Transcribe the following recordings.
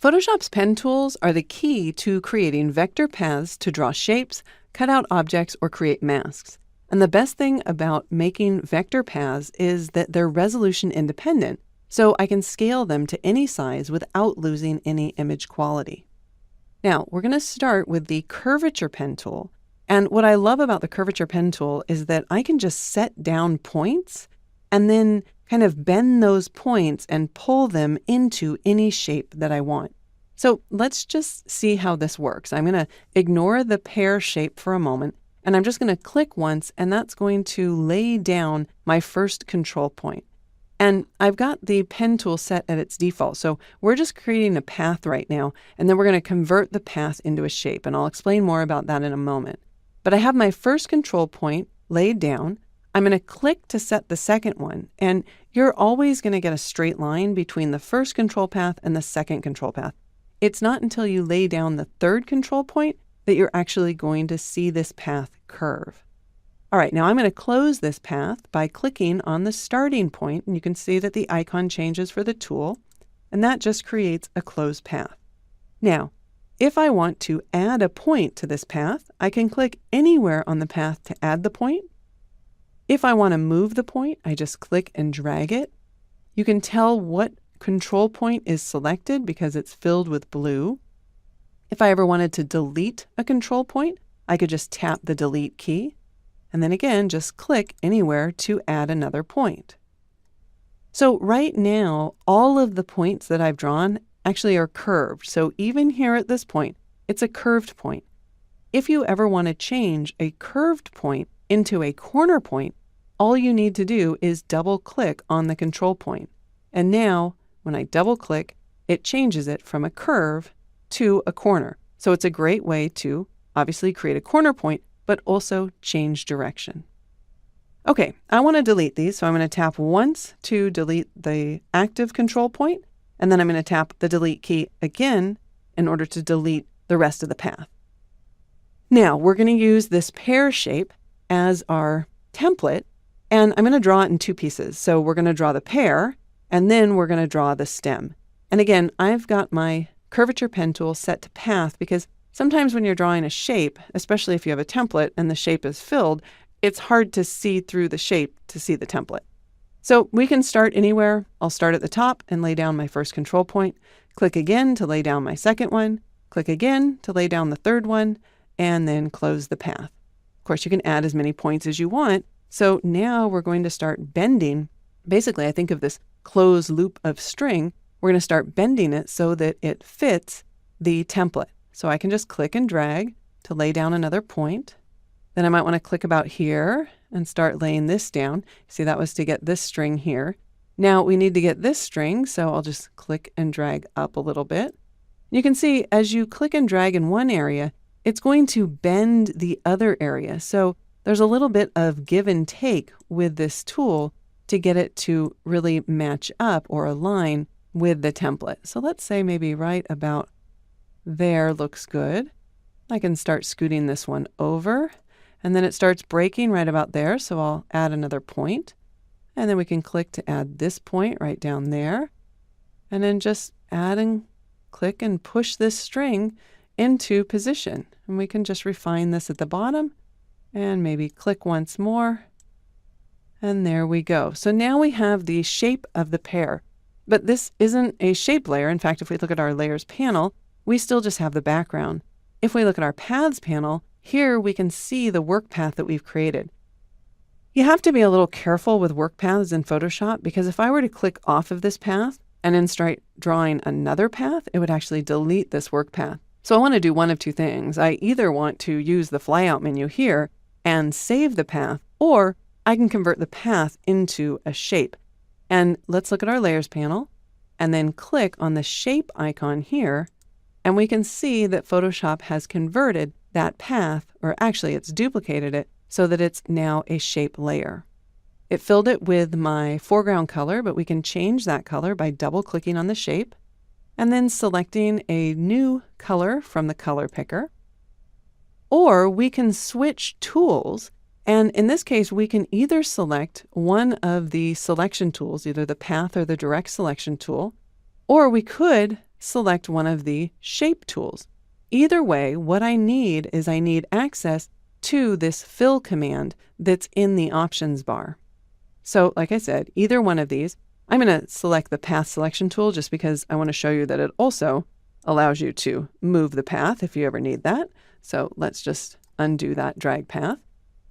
Photoshop's pen tools are the key to creating vector paths to draw shapes, cut out objects, or create masks. And the best thing about making vector paths is that they're resolution independent, so I can scale them to any size without losing any image quality. Now, we're going to start with the Curvature pen tool. And what I love about the Curvature pen tool is that I can just set down points and then kind of bend those points and pull them into any shape that I want. So let's just see how this works. I'm going to ignore the pear shape for a moment, and I'm just going to click once, and that's going to lay down my first control point. And I've got the pen tool set at its default, so we're just creating a path right now, and then we're going to convert the path into a shape, and I'll explain more about that in a moment. But I have my first control point laid down. I'm going to click to set the second one, and you're always going to get a straight line between the first control path and the second control path. It's not until you lay down the third control point that you're actually going to see this path curve. All right, now I'm going to close this path by clicking on the starting point, and you can see that the icon changes for the tool, and that just creates a closed path. Now, if I want to add a point to this path, I can click anywhere on the path to add the point. If I want to move the point, I just click and drag it. You can tell what control point is selected because it's filled with blue. If I ever wanted to delete a control point, I could just tap the delete key, and then again, just click anywhere to add another point. So right now, all of the points that I've drawn actually are curved. So even here at this point, it's a curved point. If you ever want to change a curved point into a corner point, all you need to do is double click on the control point. And now, when I double click, it changes it from a curve to a corner. So it's a great way to obviously create a corner point, but also change direction. Okay, I want to delete these, so I'm going to tap once to delete the active control point, and then I'm going to tap the delete key again in order to delete the rest of the path. Now, we're going to use this pear shape as our template, and I'm going to draw it in two pieces. So we're going to draw the pear, and then we're going to draw the stem. And again, I've got my Curvature pen tool set to path because sometimes when you're drawing a shape, especially if you have a template and the shape is filled, it's hard to see through the shape to see the template. So we can start anywhere. I'll start at the top and lay down my first control point, click again to lay down my second one, click again to lay down the third one, and then close the path. Of course, you can add as many points as you want. So now we're going to start bending. Basically, I think of this closed loop of string. We're going to start bending it so that it fits the template. So I can just click and drag to lay down another point. Then I might want to click about here and start laying this down. See, that was to get this string here. Now we need to get this string, so I'll just click and drag up a little bit. You can see as you click and drag in one area, it's going to bend the other area. So there's a little bit of give and take with this tool to get it to really match up or align with the template. So let's say maybe right about there looks good. I can start scooting this one over, and then it starts breaking right about there. So I'll add another point, and then we can click to add this point right down there, and then just add and click and push this string into position. And we can just refine this at the bottom and maybe click once more. And there we go. So now we have the shape of the pear, but this isn't a shape layer. In fact, if we look at our layers panel, we still just have the background. If we look at our paths panel, here we can see the work path that we've created. You have to be a little careful with work paths in Photoshop because if I were to click off of this path and then start drawing another path, it would actually delete this work path. So I want to do one of two things. I either want to use the flyout menu here and save the path, or I can convert the path into a shape. And let's look at our layers panel and then click on the shape icon here. And we can see that Photoshop has converted that path, or actually it's duplicated it so that it's now a shape layer. It filled it with my foreground color, but we can change that color by double clicking on the shape and then selecting a new color from the color picker. Or we can switch tools. And in this case, we can either select one of the selection tools, either the path or the direct selection tool, or we could select one of the shape tools. Either way, what I need is I need access to this fill command that's in the options bar. So like I said, either one of these, I'm going to select the path selection tool just because I want to show you that it also allows you to move the path if you ever need that. So let's just undo that drag path.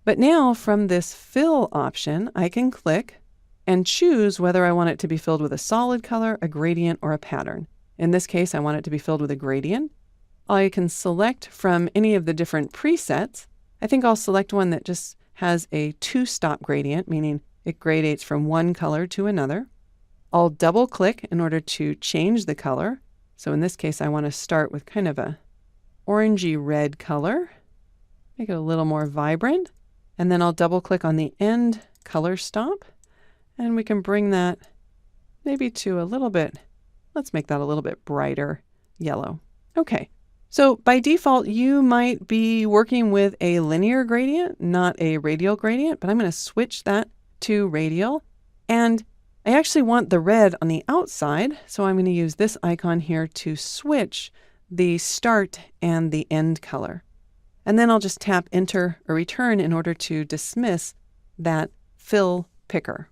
But now from this fill option, I can click and choose whether I want it to be filled with a solid color, a gradient, or a pattern. In this case, I want it to be filled with a gradient. I can select from any of the different presets. I think I'll select one that just has a two-stop gradient, meaning it gradates from one color to another. I'll double click in order to change the color. So in this case, I want to start with kind of a orangey red color, make it a little more vibrant. And then I'll double click on the end color stop, and we can bring that maybe to a little bit, let's make that a little bit brighter yellow. Okay. So by default, you might be working with a linear gradient, not a radial gradient, but I'm going to switch that to radial. And I actually want the red on the outside, so I'm going to use this icon here to switch the start and the end color. And then I'll just tap Enter or Return in order to dismiss that fill picker.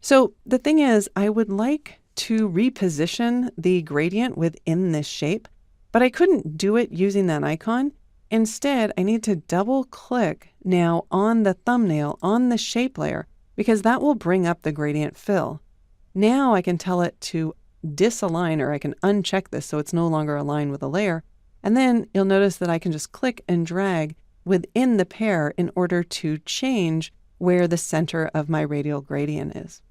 So the thing is, I would like to reposition the gradient within this shape, but I couldn't do it using that icon. Instead, I need to double click now on the thumbnail on the shape layer because that will bring up the gradient fill. Now I can tell it to disalign, or I can uncheck this so it's no longer aligned with a layer. And then you'll notice that I can just click and drag within the pair in order to change where the center of my radial gradient is.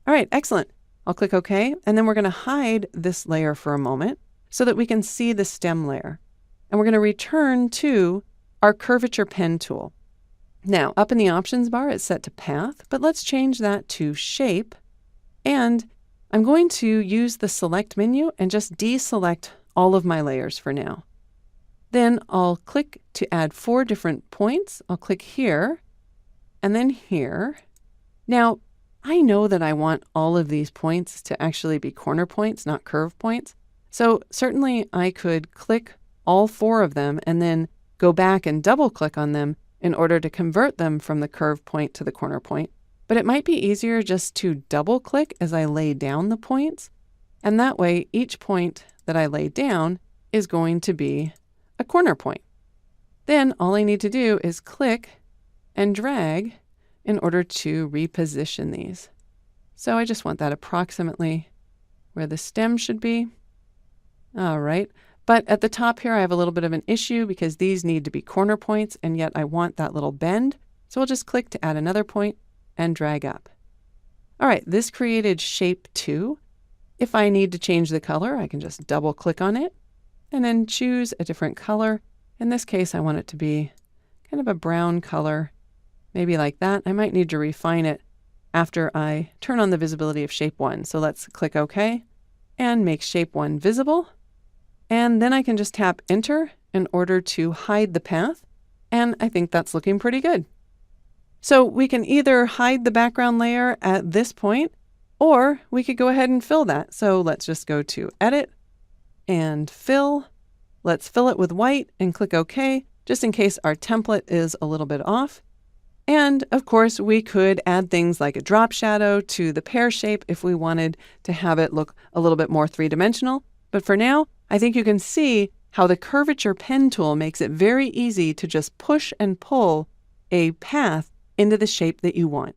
All right, excellent. I'll click OK, and then we're going to hide this layer for a moment so that we can see the stem layer. And we're going to return to our curvature pen tool. Now, up in the options bar, it's set to path, but let's change that to shape. And I'm going to use the select menu and just deselect all of my layers for now. Then I'll click to add 4 different points. I'll click here and then here. Now, I know that I want all of these points to actually be corner points, not curve points. So certainly I could click all 4 of them and then go back and double click on them in order to convert them from the curve point to the corner point. But it might be easier just to double click as I lay down the points. And that way, each point that I lay down is going to be a corner point. Then all I need to do is click and drag in order to reposition these. So I just want that approximately where the stem should be. All right. But at the top here, I have a little bit of an issue because these need to be corner points, and yet I want that little bend. So I'll just click to add another point and drag up. All right, this created shape 2. If I need to change the color, I can just double click on it and then choose a different color. In this case, I want it to be kind of a brown color, maybe like that. I might need to refine it after I turn on the visibility of shape 1. So let's click OK and make shape 1 visible. And then I can just tap Enter in order to hide the path. And I think that's looking pretty good. So we can either hide the background layer at this point, or we could go ahead and fill that. So let's just go to Edit and Fill. Let's fill it with white and click OK, just in case our template is a little bit off. And of course, we could add things like a drop shadow to the pear shape if we wanted to have it look a little bit more three-dimensional. But for now, I think you can see how the curvature pen tool makes it very easy to just push and pull a path into the shape that you want.